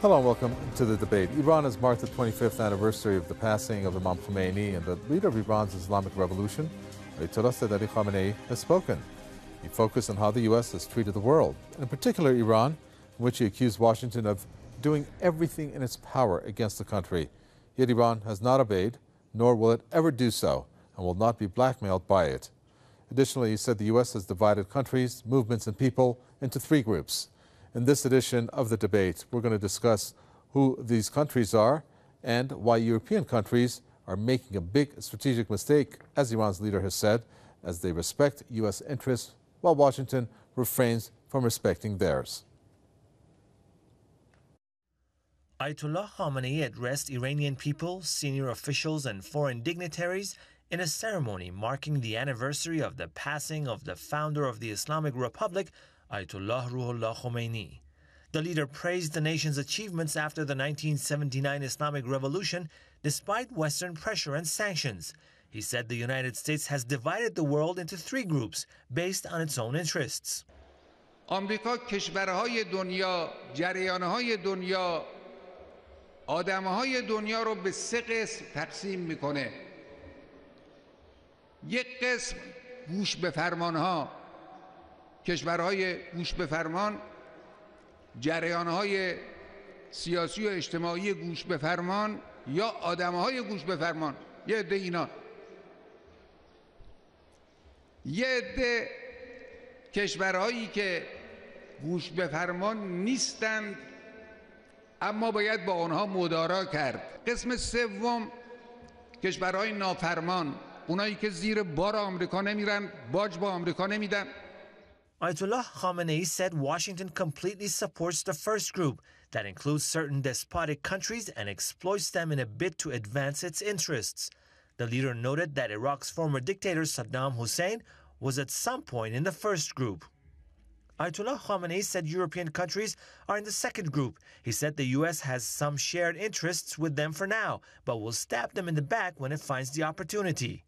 Hello and welcome to the debate. Iran has marked the 25th anniversary of the passing of Imam Khamenei, and the leader of Iran's Islamic Revolution, Ayatollah Khamenei, has spoken. He focused on how the U.S. has treated the world, and in particular Iran, in which he accused Washington of doing everything in its power against the country. Yet Iran has not obeyed, nor will it ever do so, and will not be blackmailed by it. Additionally, he said the U.S. has divided countries, movements, and people into three groups. In this edition of the debate, we're going to discuss who these countries are and why European countries are making a big strategic mistake, as Iran's leader has said, as they respect U.S. interests while Washington refrains from respecting theirs. Ayatollah Khamenei addressed Iranian people, senior officials, and foreign dignitaries in a ceremony marking the anniversary of the passing of the founder of the Islamic Republic, Ayatollah Khamenei. The leader praised the nation's achievements after the 1979 Islamic Revolution, despite Western pressure and sanctions. He said the United States has divided the world into three groups based on its own interests. آمریکا کشورهای دنیا، جریانهای دنیا، آدمهای دنیا رو به سه قسم تقسیم میکنه. یک قسم گوش به فرمانها، کشورهای گوش به فرمان، جریانهای سیاسی و اجتماعی گوش به فرمان یا آدمهای گوش به فرمان، یه عده اینا. یه عده کشورهایی که گوش به فرمان نیستند اما باید با آنها مدارا کرد. قسم سوم کشورهای نافرمان، اونایی که زیر بار آمریکا نمیرن، باج با آمریکا نمیدن. Ayatollah Khamenei said Washington completely supports the first group, that includes certain despotic countries and exploits them in a bid to advance its interests. The leader noted that Iraq's former dictator Saddam Hussein was at some point in the first group. Ayatollah Khamenei said European countries are in the second group. He said the U.S. has some shared interests with them for now, but will stab them in the back when it finds the opportunity.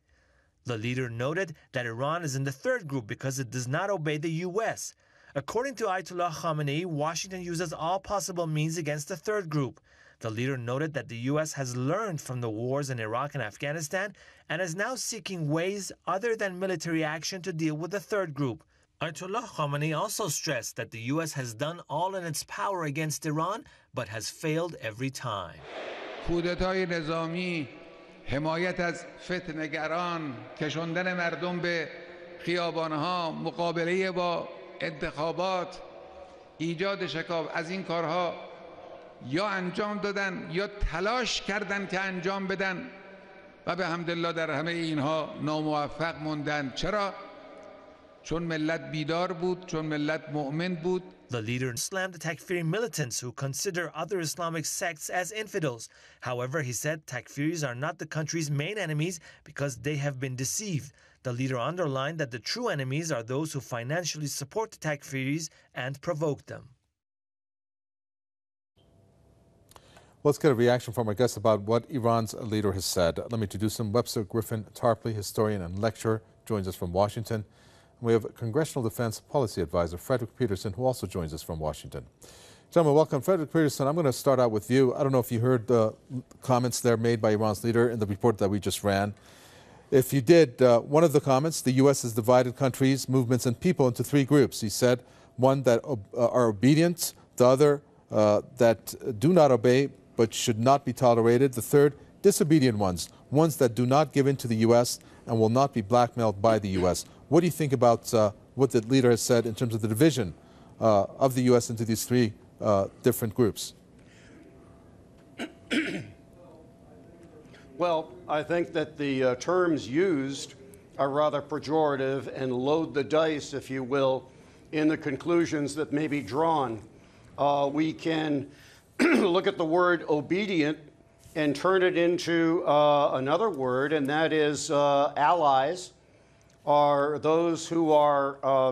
The leader noted that Iran is in the third group because it does not obey the U.S. According to Ayatollah Khamenei, Washington uses all possible means against the third group. The leader noted that the U.S. has learned from the wars in Iraq and Afghanistan and is now seeking ways other than military action to deal with the third group. Ayatollah Khamenei also stressed that the U.S. has done all in its power against Iran, but has failed every time. کودتای نظامی، حمایت از فتنه‌گران، کشاندن مردم به خیابانها، مقابله با انتخابات، ایجاد شکاف، از این کارها یا انجام دادن یا تلاش کردن که انجام بدن و به حمدالله در همه اینها ناموفق موندن. چرا؟ چون ملت بیدار بود، چون ملت مؤمن بود. The leader slammed the Takfiri militants who consider other Islamic sects as infidels. However, he said Takfiris are not the country's main enemies because they have been deceived. The leader underlined that the true enemies are those who financially support the Takfiris and provoke them. Let's get a reaction from our guests about what Iran's leader has said. Let me introduce him. Webster Tarpley, historian and lecturer, joins us from Washington. We have Congressional Defense Policy Advisor Frederick Peterson, who also joins us from Washington. Gentlemen, welcome. Frederick Peterson, I'm going to start out with you. I don't know if you heard the comments there made by Iran's leader in the report that we just ran. If you did, one of the comments, the U.S. has divided countries, movements, and people into three groups. He said one that are obedient, the other that do not obey but should not be tolerated, the third, disobedient ones, ones that do not give in to the U.S. and will not be blackmailed by the U.S. What do you think about what the leader has said in terms of the division of the U.S. into these three different groups? Well, I think that the terms used are rather pejorative and load the dice, if you will, in the conclusions that may be drawn. We can look at the word obedient and turn it into another word, and that is allies, are those who are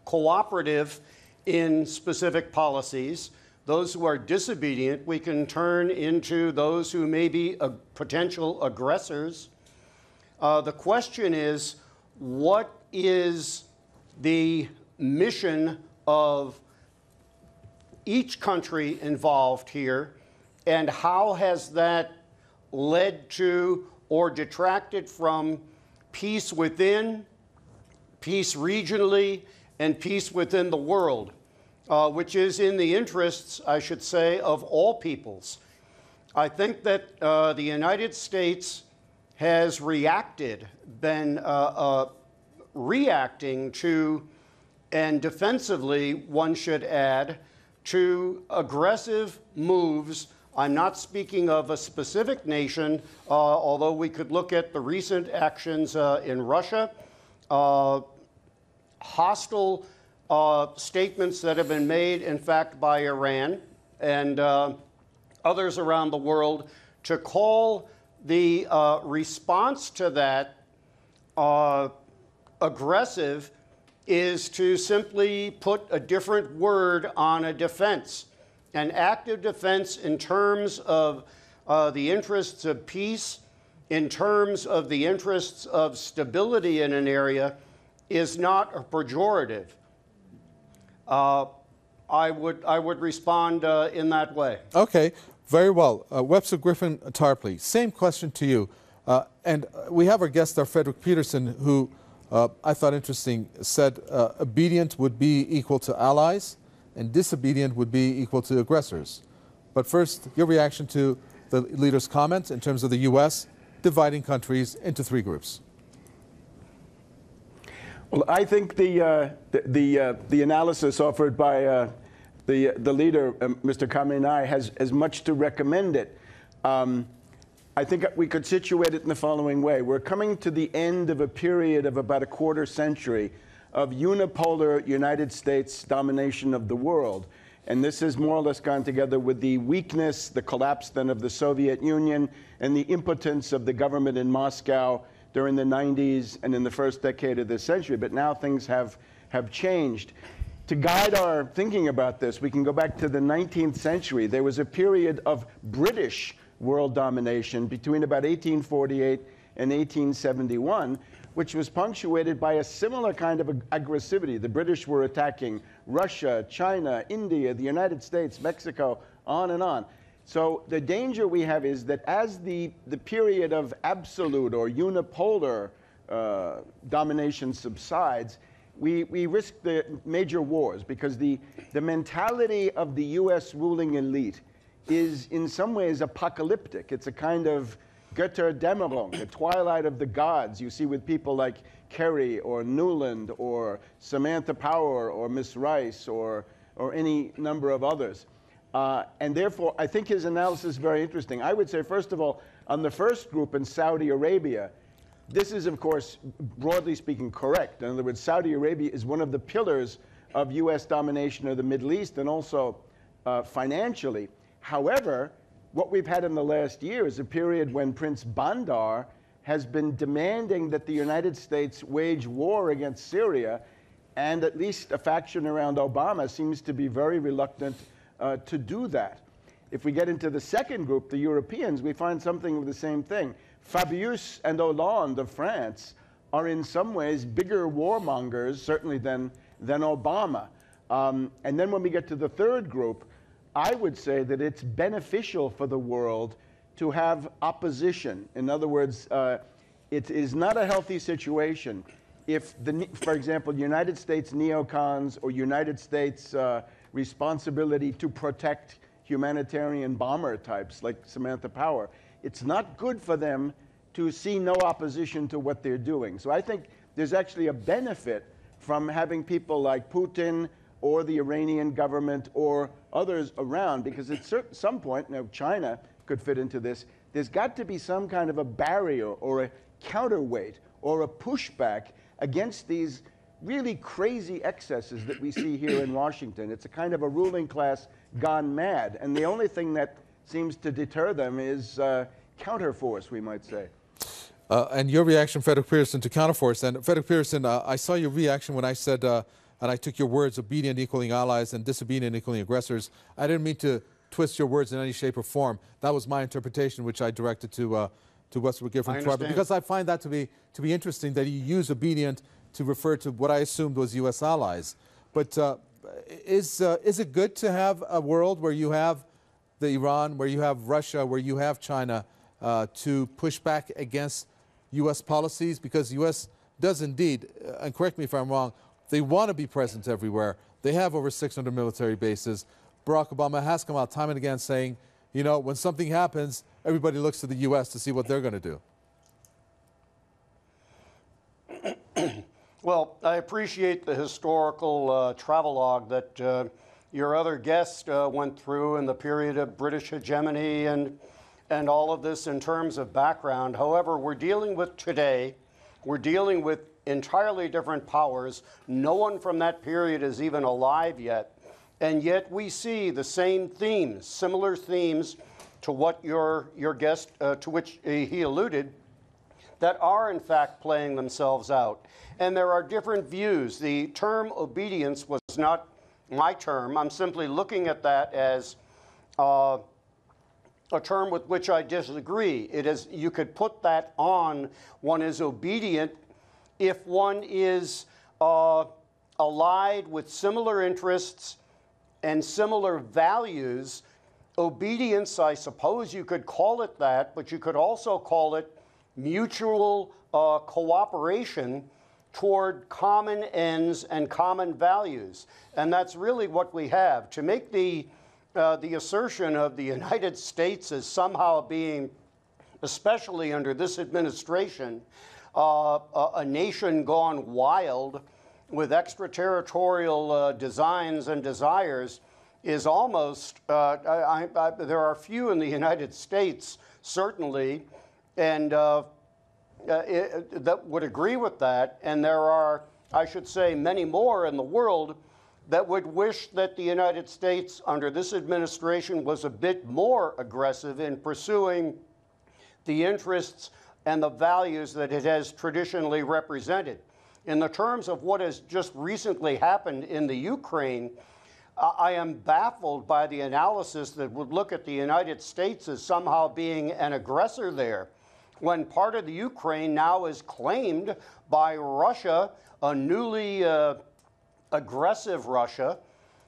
cooperative in specific policies. Those who are disobedient, we can turn into those who may be potential aggressors. The question is, what is the mission of each country involved here, and how has that led to or detracted from peace within, peace regionally, and peace within the world, which is in the interests, I should say, of all peoples. I think that the United States has been reacting to, and defensively, one should add, to aggressive moves. I'm not speaking of a specific nation, although we could look at the recent actions in Russia, hostile statements that have been made, in fact, by Iran and others around the world, to call the response to that aggressive is to simply put a different word on a defense. An active defense in terms of the interests of peace, in terms of the interests of stability in an area, is not a pejorative. I would respond in that way. Okay, very well. Webster Tarpley, same question to you. And we have our guest, Frederick Peterson, who I thought interesting, said obedient would be equal to allies and disobedient would be equal to aggressors. But first, your reaction to the leader's comments in terms of the U.S. dividing countries into three groups. Well, I think the analysis offered by the leader, Mr. Khamenei, has much to recommend it. I think we could situate it in the following way. We're coming to the end of a period of about a quarter century of unipolar United States domination of the world. And this has more or less gone together with the weakness, the collapse then of the Soviet Union, and the impotence of the government in Moscow during the 90s and in the first decade of this century. But now things have changed. To guide our thinking about this, we can go back to the 19th century. There was a period of British world domination between about 1848 and 1871, which was punctuated by a similar kind of aggressivity. The British were attacking Russia, China, India, the United States, Mexico, on and on. So the danger we have is that as the period of absolute or unipolar domination subsides, we risk the major wars, because the mentality of the US ruling elite is in some ways apocalyptic. It's a kind of Götterdämmerung, the twilight of the gods you see with people like Kerry or Newland or Samantha Power or Miss Rice or any number of others. And therefore, I think his analysis is very interesting. I would say, first of all, on the first group in Saudi Arabia, this is, of course, broadly speaking, correct. In other words, Saudi Arabia is one of the pillars of US domination of the Middle East, and also financially. However, what we've had in the last year is a period when Prince Bandar has been demanding that the United States wage war against Syria, and at least a faction around Obama seems to be very reluctant to do that. If we get into the second group, the Europeans, we find something of the same thing. Fabius and Hollande of France are in some ways bigger warmongers, certainly than Obama. And then when we get to the third group, I would say that it's beneficial for the world to have opposition. In other words, it is not a healthy situation if, for example, United States neocons or United States responsibility to protect humanitarian bomber types like Samantha Power, it's not good for them to see no opposition to what they're doing. So I think there's actually a benefit from having people like Putin or the Iranian government or others around, because at some point, China could fit into this, there's got to be some kind of a barrier or a counterweight or a pushback against these really crazy excesses that we see here in Washington. It's a kind of a ruling class gone mad, and the only thing that seems to deter them is counterforce, we might say. And your reaction, Frederick Peterson, to counterforce. And Frederick Peterson, I saw your reaction when I said, and I took your words, obedient equaling allies and disobedient equaling aggressors. I didn't mean to twist your words in any shape or form. That was my interpretation, which I directed to Webster Tarpley, because I find that to be interesting that you use obedient to refer to what I assumed was U.S. allies. But is it good to have a world where you have the Iran, where you have Russia, where you have China to push back against U.S. policies? Because the U.S. does indeed, and correct me if I'm wrong, they want to be present everywhere. They have over 600 military bases. Barack Obama has come out time and again saying, you know, when something happens, everybody looks to the U.S. to see what they're going to do. Well, I appreciate the historical travelogue that your other guest went through in the period of British hegemony and all of this in terms of background. However, we're dealing with today, we're dealing with entirely different powers. No one from that period is even alive yet. And yet we see the same themes, similar themes to what your guest, to which he alluded, that are in fact playing themselves out. And there are different views. The term obedience was not my term. I'm simply looking at that as a term with which I disagree. It is, you could put that on, one is obedient if one is allied with similar interests and similar values. Obedience, I suppose you could call it that, but you could also call it mutual cooperation toward common ends and common values. And that's really what we have. To make the assertion of the United States as somehow being, especially under this administration, a nation gone wild with extraterritorial designs and desires is almost, there are few in the United States, certainly, and that would agree with that. And there are, I should say, many more in the world that would wish that the United States under this administration was a bit more aggressive in pursuing the interests and the values that it has traditionally represented. In the terms of what has just recently happened in the Ukraine, I am baffled by the analysis that would look at the United States as somehow being an aggressor there, when part of the Ukraine now is claimed by Russia, a newly aggressive Russia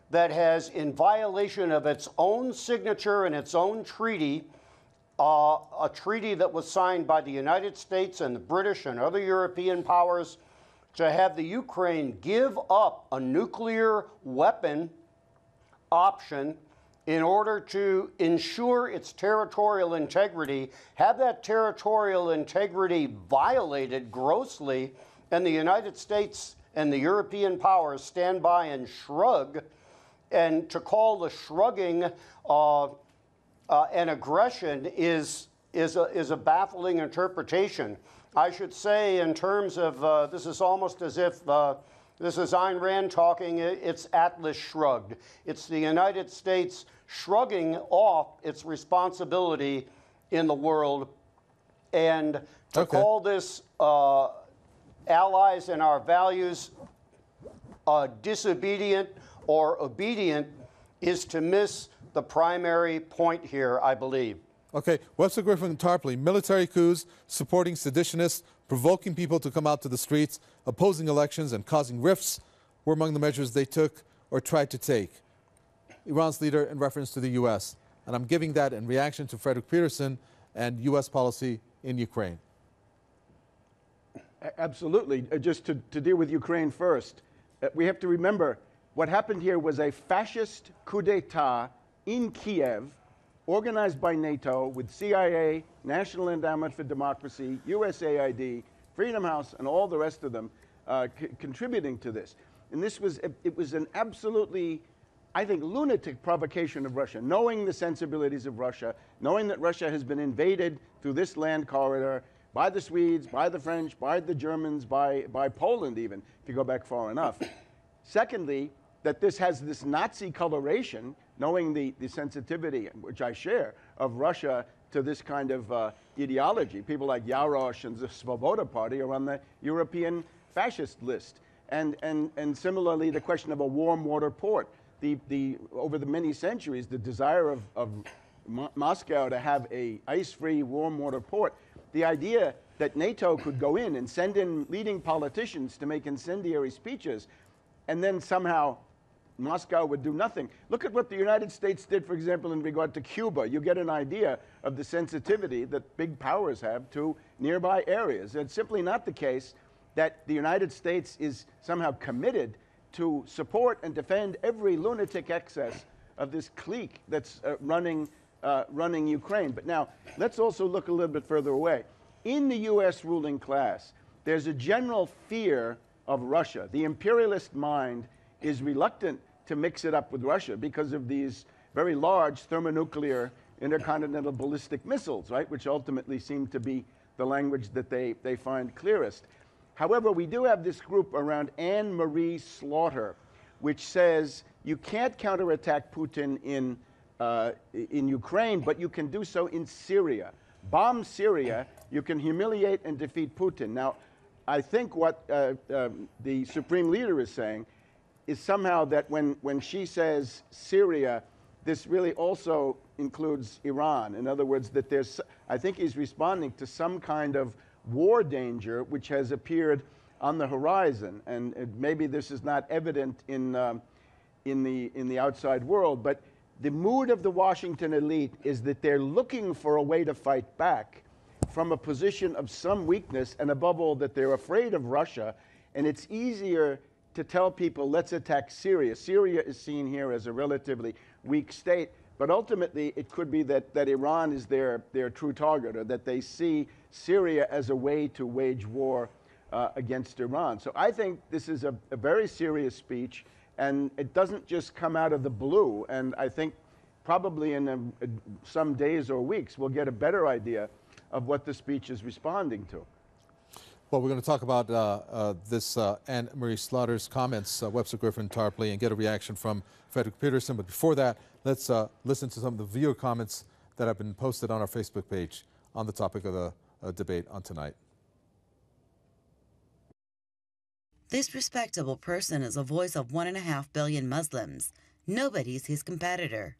that has, in violation of its own signature and its own treaty, a treaty that was signed by the United States and the British and other European powers, to have the Ukraine give up a nuclear weapon option in order to ensure its territorial integrity, have that territorial integrity violated grossly, and the United States and the European powers stand by and shrug, and to call the shrugging an aggression is a baffling interpretation. I should say, in terms of, this is almost as if this is Ayn Rand talking, it's Atlas shrugged. It's the United States shrugging off its responsibility in the world. And to call this allies and our values disobedient or obedient is to miss the primary point here, I believe. Okay, Webster Tarpley, military coups, supporting seditionists, provoking people to come out to the streets, opposing elections and causing rifts were among the measures they took or tried to take. Iran's leader in reference to the U.S. And I'm giving that in reaction to Frederick Peterson and U.S. policy in Ukraine. Absolutely. Just to deal with Ukraine first, we have to remember what happened here was a fascist coup d'etat in Kiev, organized by NATO with CIA, National Endowment for Democracy, USAID, Freedom House, and all the rest of them contributing to this. And this was, it was an absolutely, I think, lunatic provocation of Russia, knowing the sensibilities of Russia, knowing that Russia has been invaded through this land corridor by the Swedes, by the French, by the Germans, by Poland even, if you go back far enough. Secondly, that this has this Nazi coloration, knowing the sensitivity, which I share, of Russia to this kind of ideology. People like Yarosh and the Sabotage Party are on the European fascist list. And similarly, the question of a warm water port. Over the many centuries, the desire of Moscow to have a ice-free warm water port, the idea that NATO could go in and send in leading politicians to make incendiary speeches and then somehow Moscow would do nothing. Look at what the United States did, for example, in regard to Cuba. You get an idea of the sensitivity that big powers have to nearby areas. It's simply not the case that the United States is somehow committed to support and defend every lunatic excess of this clique that's running Ukraine. But now, let's also look a little bit further away. In the U.S. ruling class, there's a general fear of Russia. The imperialist mind is reluctant to mix it up with Russia because of these very large thermonuclear intercontinental ballistic missiles, right, which ultimately seem to be the language that they find clearest. However, we do have this group around Anne Marie Slaughter, which says you can't counterattack Putin in Ukraine, but you can do so in Syria. Bomb Syria, you can humiliate and defeat Putin. Now, I think what the Supreme Leader is saying is somehow that when she says Syria, this really also includes Iran. In other words, that there's, I think he's responding to some kind of war danger which has appeared on the horizon. And maybe this is not evident in the outside world, but the mood of the Washington elite is that they're looking for a way to fight back from a position of some weakness, and above all, that they're afraid of Russia. And it's easier to tell people, let's attack Syria. Syria is seen here as a relatively weak state, but ultimately it could be that Iran is their true target, or that they see Syria as a way to wage war against Iran. So I think this is a very serious speech, and it doesn't just come out of the blue. And I think probably in some days or weeks, we'll get a better idea of what the speech is responding to. Well, we're going to talk about this Anne Marie Slaughter's comments, Webster Tarpley, and get a reaction from Frederick Peterson. But before that, let's listen to some of the viewer comments that have been posted on our Facebook page on the topic of the debate on tonight. This respectable person is a voice of 1.5 billion Muslims. Nobody's his competitor.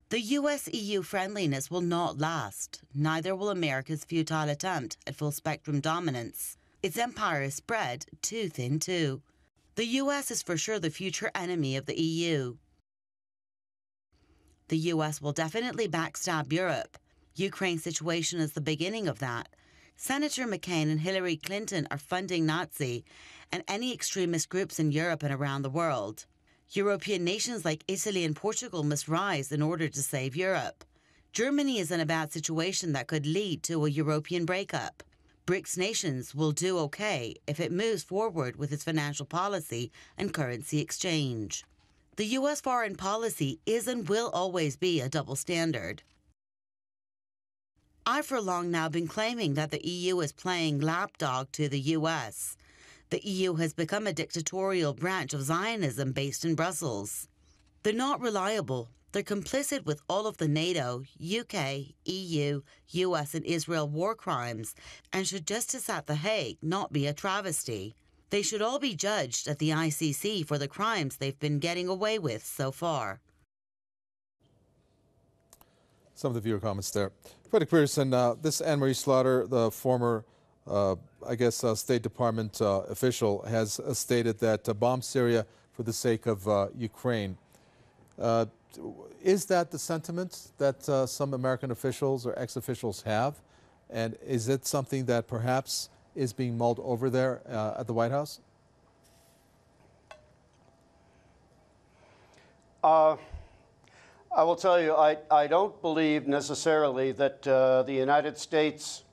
The US-EU friendliness will not last. Neither will America's futile attempt at full-spectrum dominance. Its empire is spread too thin, too. The US is for sure the future enemy of the EU. The US will definitely backstab Europe. Ukraine's situation is the beginning of that. Senator McCain and Hillary Clinton are funding Nazi and any extremist groups in Europe and around the world. European nations like Italy and Portugal must rise in order to save Europe. Germany is in a bad situation that could lead to a European breakup. BRICS nations will do okay if it moves forward with its financial policy and currency exchange. The U.S. foreign policy is and will always be a double standard. I've for long now been claiming that the EU is playing lapdog to the U.S. The EU has become a dictatorial branch of Zionism based in Brussels. They're not reliable. They're complicit with all of the NATO, UK, EU, US and Israel war crimes, and should justice at The Hague not be a travesty. They should all be judged at the ICC for the crimes they've been getting away with so far. Some of the viewer comments there. Frederick Peterson, this Anne Marie Slaughter, the former State Department official, has stated that bomb Syria for the sake of Ukraine. Is that the sentiment that some American officials or ex-officials have? And is it something that perhaps is being mulled over there at the White House? I will tell you, I don't believe necessarily that the United States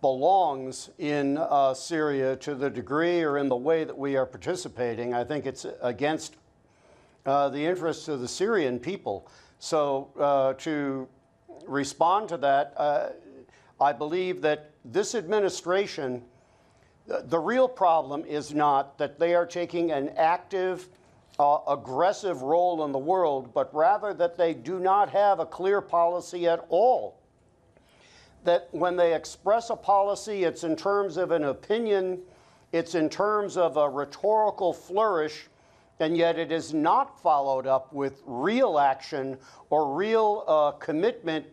belongs in Syria to the degree or in the way that we are participating. I think it's against the interests of the Syrian people. So to respond to that, I believe that this administration, the real problem is not that they are taking an active, aggressive role in the world, but rather that they do not have a clear policy at all. That when they express a policy, it's in terms of an opinion, it's in terms of a rhetorical flourish, and yet it is not followed up with real action or real commitment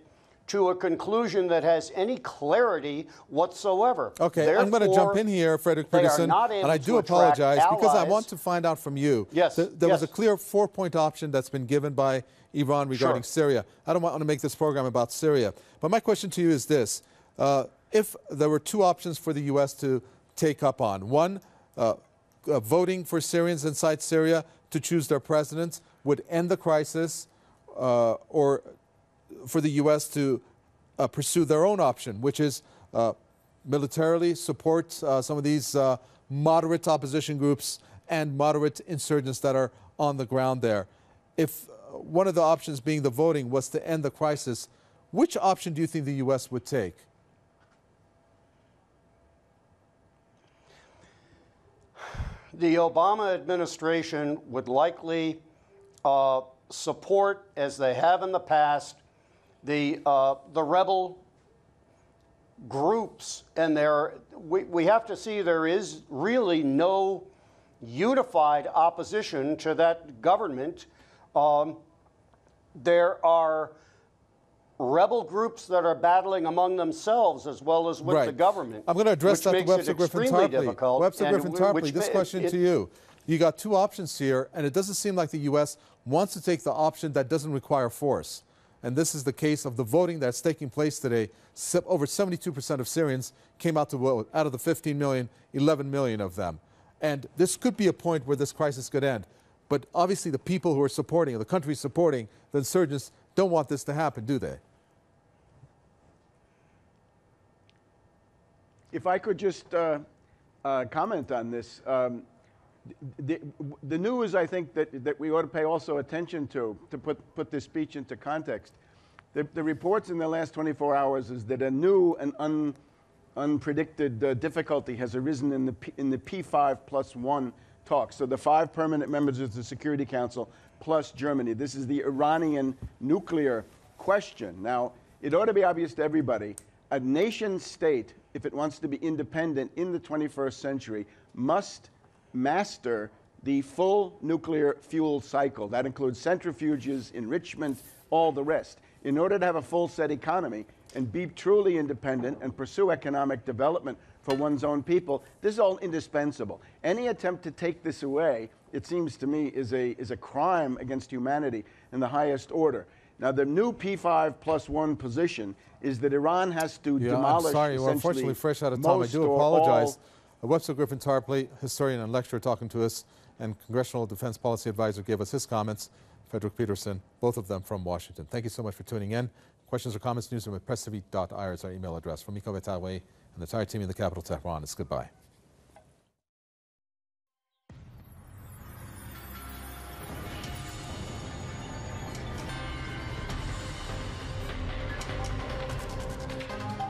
to a conclusion that has any clarity whatsoever. Okay, I'm going to jump in here, Frederick Peterson, and I do apologize because I want to find out from you. Yes, there was a clear 4-point option that's been given by Iran regarding Syria. I don't want to make this program about Syria, but my question to you is this. If there were 2 options for the U.S. to take up on, one, voting for Syrians inside Syria to choose their presidents would end the crisis, or for the U.S. to pursue their own option, which is militarily support some of these moderate opposition groups and moderate insurgents that are on the ground there. If one of the options being the voting was to end the crisis, which option do you think the U.S. would take? The Obama administration would likely support, as they have in the past, the rebel groups, and we have to see there is really no unified opposition to that government. There are rebel groups that are battling among themselves as well as with the government. I'm going to address that to Webster Tarpley. Webster Tarpley, this question to you. You got 2 options here, and it doesn't seem like the U.S. wants to take the option that doesn't require force. And this is the case of the voting that's taking place today. Over 72% of Syrians came out to vote. Out of the 15 million, 11 million of them. And this could be a point where this crisis could end. But obviously the people who are supporting, the countries supporting the insurgents, don't want this to happen, do they? If I could just comment on this. The news, I think, that we ought to pay also attention to put this speech into context. The reports in the last 24 hours is that a new and unpredicted difficulty has arisen in the P5+1 talks. So the 5 permanent members of the Security Council plus Germany. This is the Iranian nuclear question. Now, it ought to be obvious to everybody, a nation state, if it wants to be independent in the 21st century, must master the full nuclear fuel cycle. That includes centrifuges, enrichment, all the rest. In order to have a full set economy and be truly independent and pursue economic development for one's own people, this is all indispensable. Any attempt to take this away, it seems to me, is a crime against humanity in the highest order. Now, the new P5+1 position is that Iran has to demolish. I'm sorry, we're unfortunately fresh out of time. I do apologize. Webster Tarpley, historian and lecturer, talking to us, and Congressional Defense Policy Advisor gave us his comments. Frederick Peterson, both of them from Washington. Thank you so much for tuning in. Questions or comments, newsroom at presstv.ir is our email address. From Miko Betaway and the entire team in the capital, Tehran, it's goodbye.